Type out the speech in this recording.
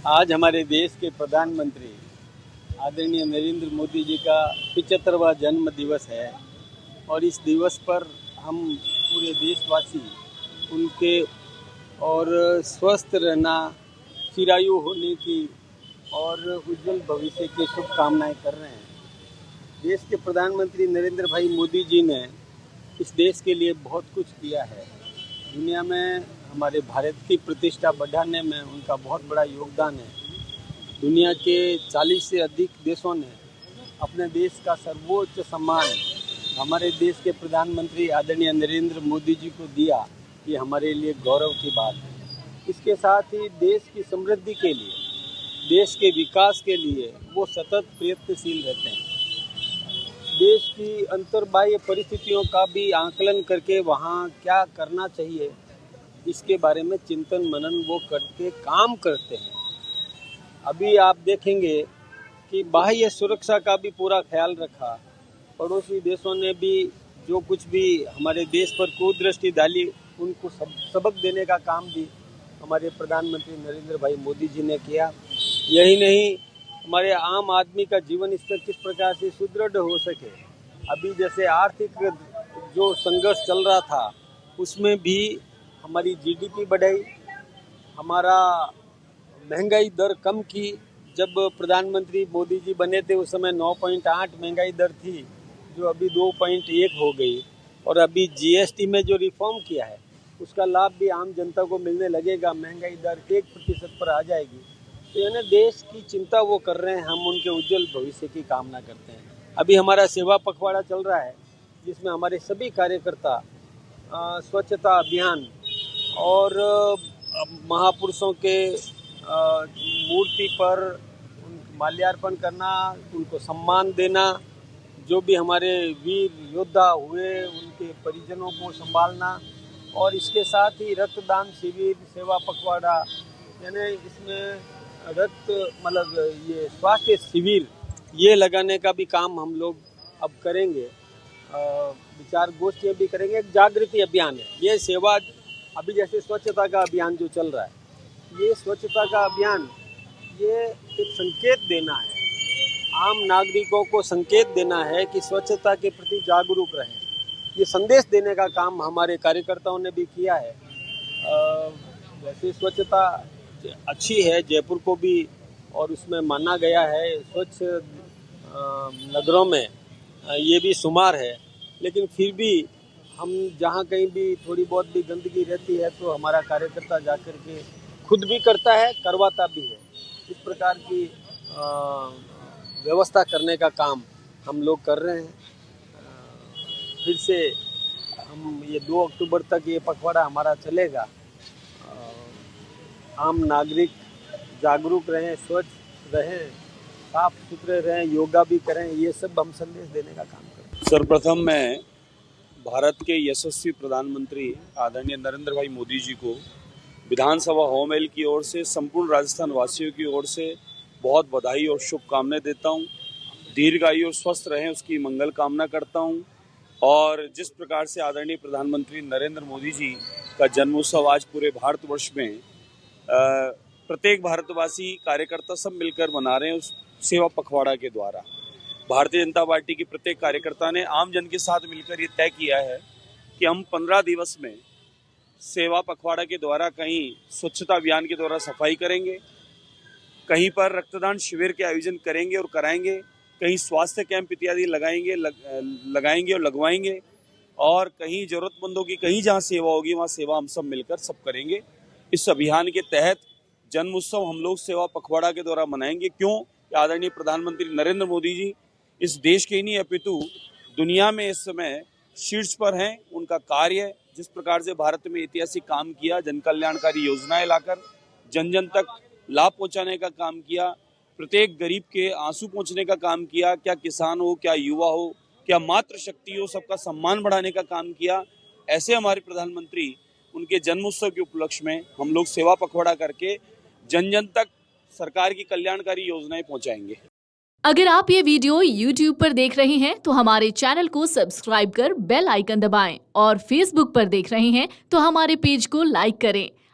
आज हमारे देश के प्रधानमंत्री आदरणीय नरेंद्र मोदी जी का 75वां जन्म दिवस है और इस दिवस पर हम पूरे देशवासी उनके और स्वस्थ रहना, चिरायु होने की और उज्जवल भविष्य की शुभकामनाएं कर रहे हैं। देश के प्रधानमंत्री नरेंद्र भाई मोदी जी ने इस देश के लिए बहुत कुछ किया है। दुनिया में हमारे भारत की प्रतिष्ठा बढ़ाने में उनका बहुत बड़ा योगदान है। दुनिया के 40 से अधिक देशों ने अपने देश का सर्वोच्च सम्मान हमारे देश के प्रधानमंत्री आदरणीय नरेंद्र मोदी जी को दिया। ये हमारे लिए गौरव की बात है। इसके साथ ही देश की समृद्धि के लिए, देश के विकास के लिए वो सतत प्रयत्नशील रहते हैं। देश की अंतर्बाह्य परिस्थितियों का भी आकलन करके वहाँ क्या करना चाहिए इसके बारे में चिंतन मनन वो करके काम करते हैं। अभी आप देखेंगे कि बाह्य सुरक्षा का भी पूरा ख्याल रखा। पड़ोसी देशों ने भी जो कुछ भी हमारे देश पर कुदृष्टि डाली उनको सबक देने का काम भी हमारे प्रधानमंत्री नरेंद्र भाई मोदी जी ने किया। यही नहीं, हमारे आम आदमी का जीवन स्तर किस प्रकार से सुदृढ़ हो सके। अभी जैसे आर्थिक जो संघर्ष चल रहा था उसमें भी हमारी जीडीपी बढ़ाई, हमारा महंगाई दर कम की। जब प्रधानमंत्री मोदी जी बने थे उस समय 9.8 महंगाई दर थी, जो अभी 2.1 हो गई। और अभी जीएसटी में जो रिफॉर्म किया है उसका लाभ भी आम जनता को मिलने लगेगा। महंगाई दर 1% पर आ जाएगी। तो यानी देश की चिंता वो कर रहे हैं, हम उनके उज्जवल भविष्य की कामना करते हैं। अभी हमारा सेवा पखवाड़ा चल रहा है जिसमें हमारे सभी कार्यकर्ता स्वच्छता अभियान और महापुरुषों के मूर्ति पर माल्यार्पण करना, उनको सम्मान देना, जो भी हमारे वीर योद्धा हुए उनके परिजनों को संभालना, और इसके साथ ही रक्तदान शिविर, सेवा पखवाड़ा, यानी इसमें रक्त ये स्वास्थ्य शिविर ये लगाने का भी काम हम लोग अब करेंगे। विचार गोष्ठियाँ भी करेंगे। एक जागृति अभियान है ये सेवा। अभी जैसे स्वच्छता का अभियान जो चल रहा है, ये स्वच्छता का अभियान ये एक संकेत देना है, आम नागरिकों को संकेत देना है कि स्वच्छता के प्रति जागरूक रहें। ये संदेश देने का काम हमारे कार्यकर्ताओं ने भी किया है। वैसे स्वच्छता अच्छी है जयपुर को भी, और उसमें माना गया है स्वच्छ नगरों में ये भी शुमार है। लेकिन फिर भी हम जहाँ कहीं भी थोड़ी बहुत भी गंदगी रहती है तो हमारा कार्यकर्ता जाकर के खुद भी करता है, करवाता भी है। इस प्रकार की व्यवस्था करने का काम हम लोग कर रहे हैं। फिर से हम ये 2 अक्टूबर तक ये पखवाड़ा हमारा चलेगा। आम नागरिक जागरूक रहें, स्वच्छ रहें, साफ सुथरे रहें, योगा भी करें, ये सब हम संदेश देने का काम करें। सर्वप्रथम मैं भारत के यशस्वी प्रधानमंत्री आदरणीय नरेंद्र भाई मोदी जी को विधानसभा होमवेल की ओर से, संपूर्ण राजस्थान वासियों की ओर से बहुत बधाई और शुभकामनाएं देता हूं। दीर्घायु और स्वस्थ रहें उसकी मंगल कामना करता हूं। और जिस प्रकार से आदरणीय प्रधानमंत्री नरेंद्र मोदी जी का जन्मोत्सव आज पूरे भारतवर्ष में प्रत्येक भारतवासी कार्यकर्ता सब मिलकर मना रहे हैं उस सेवा पखवाड़ा के द्वारा। भारतीय जनता पार्टी के प्रत्येक कार्यकर्ता ने आम जन के साथ मिलकर ये तय किया है कि हम 15 दिवस में सेवा पखवाड़ा के द्वारा कहीं स्वच्छता अभियान के द्वारा सफाई करेंगे, कहीं पर रक्तदान शिविर के आयोजन करेंगे और कराएंगे, कहीं स्वास्थ्य कैंप इत्यादि लगाएंगे और लगवाएंगे, और कहीं जरूरतमंदों की कहीं जहाँ सेवा होगी वहाँ सेवा हम सब मिलकर सब करेंगे। इस अभियान के तहत जन्म उत्सव हम लोग सेवा पखवाड़ा के द्वारा मनाएंगे। क्यों? आदरणीय प्रधानमंत्री नरेंद्र मोदी जी इस देश के ही नहीं अपितु दुनिया में इस समय शीर्ष पर हैं। उनका कार्य जिस प्रकार से भारत में ऐतिहासिक काम किया, जन कल्याणकारी योजनाएं लाकर जन जन तक लाभ पहुंचाने का काम किया, प्रत्येक गरीब के आंसू पहुंचने का काम किया, क्या किसान हो, क्या युवा हो, क्या मातृशक्ति हो, सबका सम्मान बढ़ाने का काम किया। ऐसे हमारे प्रधानमंत्री उनके जन्मोत्सव के उपलक्ष्य में हम लोग सेवा पखवाड़ा करके जन जन तक सरकार की कल्याणकारी योजनाएं पहुंचाएंगे। अगर आप ये वीडियो YouTube पर देख रहे हैं तो हमारे चैनल को सब्सक्राइब कर बेल आइकन दबाएं, और Facebook पर देख रहे हैं तो हमारे पेज को लाइक करें।